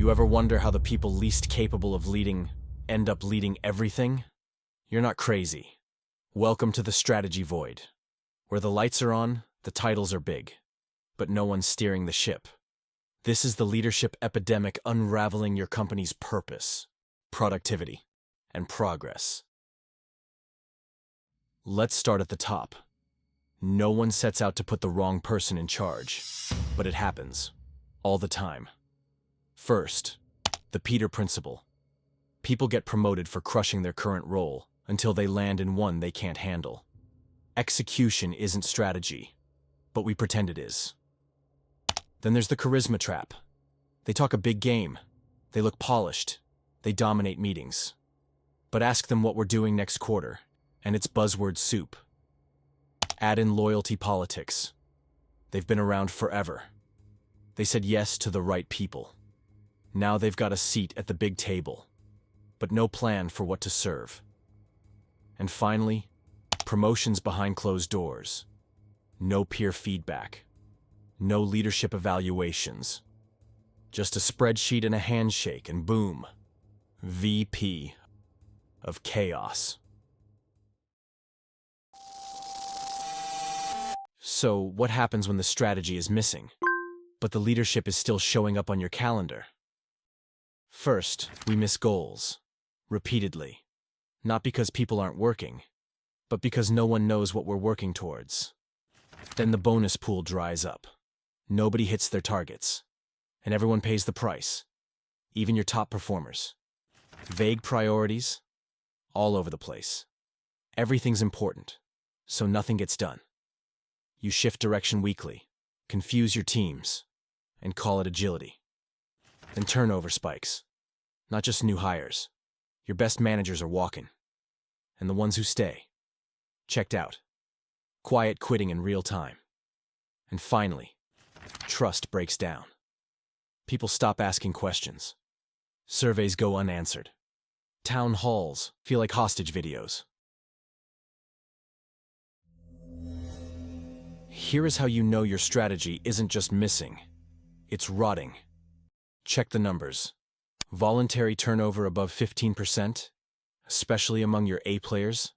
You ever wonder how the people least capable of leading end up leading everything? You're not crazy. Welcome to the strategy void, where the lights are on, the titles are big, but no one's steering the ship. This is the leadership epidemic unraveling your company's purpose, productivity, and progress. Let's start at the top. No one sets out to put the wrong person in charge, but it happens, all the time. First, the Peter Principle. People get promoted for crushing their current role until they land in one they can't handle. Execution isn't strategy, but we pretend it is. Then there's the charisma trap. They talk a big game. They look polished. They dominate meetings. But ask them what we're doing next quarter, and it's buzzword soup. Add in loyalty politics. They've been around forever. They said yes to the right people. Now they've got a seat at the big table, but no plan for what to serve. And finally, promotions behind closed doors. No peer feedback. No leadership evaluations. Just a spreadsheet and a handshake, and boom, VP of chaos. So, what happens when the strategy is missing, but the leadership is still showing up on your calendar? First, we miss goals, repeatedly. Not because people aren't working, but because no one knows what we're working towards. Then the bonus pool dries up. Nobody hits their targets, and everyone pays the price, even your top performers. Vague priorities, all over the place. Everything's important, so nothing gets done. You shift direction weekly, confuse your teams, and call it agility. Then turnover spikes. Not just new hires. Your best managers are walking. And the ones who stay, checked out. Quiet quitting in real time. And finally, trust breaks down. People stop asking questions. Surveys go unanswered. Town halls feel like hostage videos. Here is how you know your strategy isn't just missing, it's rotting. Check the numbers. Voluntary turnover above 15%, especially among your A players,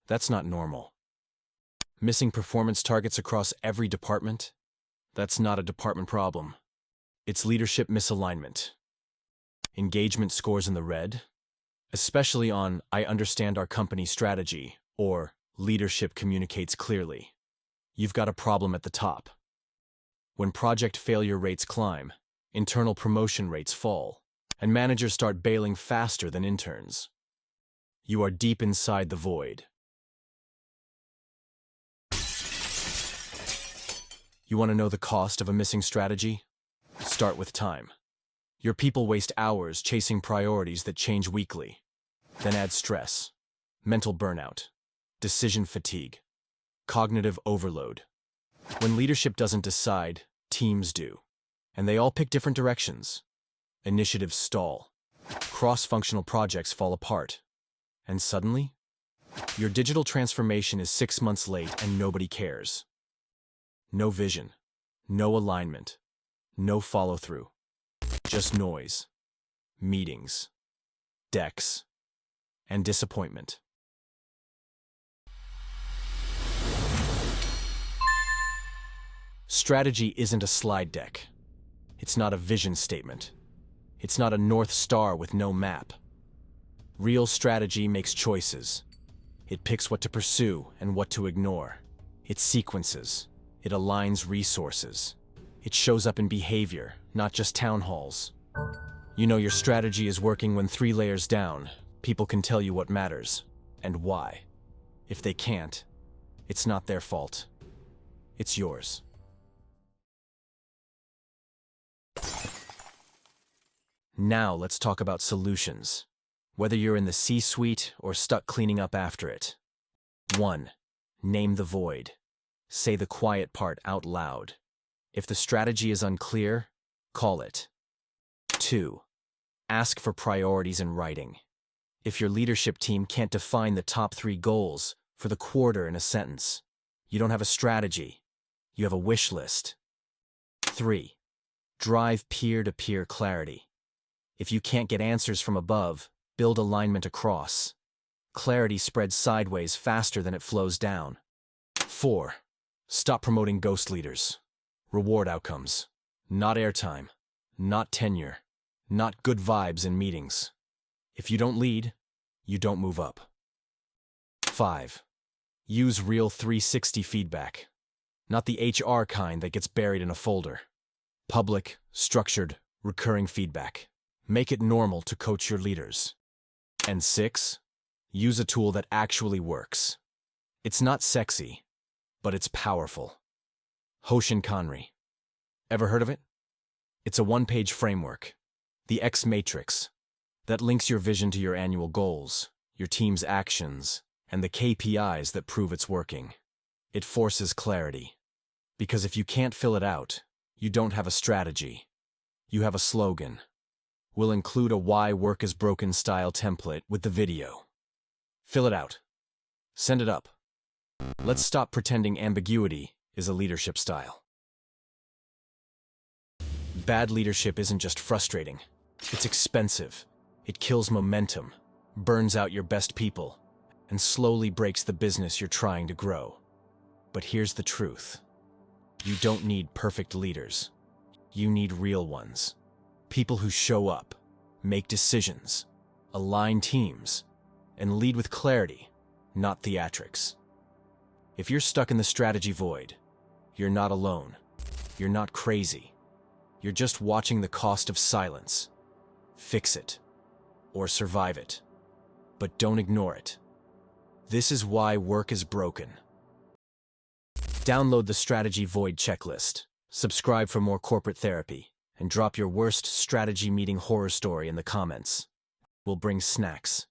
that's not normal. Missing performance targets across every department, that's not a department problem. It's leadership misalignment. Engagement scores in the red, especially on "I understand our company strategy" or "leadership communicates clearly." You've got a problem at the top. When project failure rates climb, internal promotion rates fall, and managers start bailing faster than interns. You are deep inside the void. You want to know the cost of a missing strategy? Start with time. Your people waste hours chasing priorities that change weekly. Then add stress, mental burnout, decision fatigue, cognitive overload. When leadership doesn't decide, teams do. And they all pick different directions. Initiatives stall. Cross-functional projects fall apart. And suddenly, your digital transformation is 6 months late and nobody cares. No vision, no alignment, no follow-through. Just noise, meetings, decks, and disappointment. Strategy isn't a slide deck. It's not a vision statement. It's not a North Star with no map. Real strategy makes choices. It picks what to pursue and what to ignore. It sequences. It aligns resources. It shows up in behavior, not just town halls. You know your strategy is working when 3 layers down, people can tell you what matters and why. If they can't, it's not their fault. It's yours. Now let's talk about solutions, whether you're in the C-suite or stuck cleaning up after it. 1. Name the void. Say the quiet part out loud. If the strategy is unclear, call it. 2. Ask for priorities in writing. If your leadership team can't define the top 3 goals for the quarter in a sentence, you don't have a strategy. You have a wish list. 3. Drive peer-to-peer clarity. If you can't get answers from above, build alignment across. Clarity spreads sideways faster than it flows down. 4. Stop promoting ghost leaders. Reward outcomes. Not airtime. Not tenure. Not good vibes in meetings. If you don't lead, you don't move up. 5. Use real 360 feedback. Not the HR kind that gets buried in a folder. Public, structured, recurring feedback. Make it normal to coach your leaders. And 6. Use a tool that actually works. It's not sexy, but it's powerful. Hoshin Kanri. Ever heard of it? It's a one-page framework, the X Matrix, that links your vision to your annual goals, your team's actions, and the KPIs that prove it's working. It forces clarity. Because if you can't fill it out, you don't have a strategy. You have a slogan. We'll include a Why Work is Broken style template with the video. Fill it out. Send it up. Let's stop pretending ambiguity is a leadership style. Bad leadership isn't just frustrating. It's expensive. It kills momentum, burns out your best people, and slowly breaks the business you're trying to grow. But here's the truth. You don't need perfect leaders. You need real ones. People who show up, make decisions, align teams, and lead with clarity, not theatrics. If you're stuck in the strategy void, you're not alone. You're not crazy. You're just watching the cost of silence. Fix it, or survive it. But don't ignore it. This is why work is broken. Download the Strategy Void checklist, subscribe for more corporate therapy, and drop your worst strategy meeting horror story in the comments. We'll bring snacks,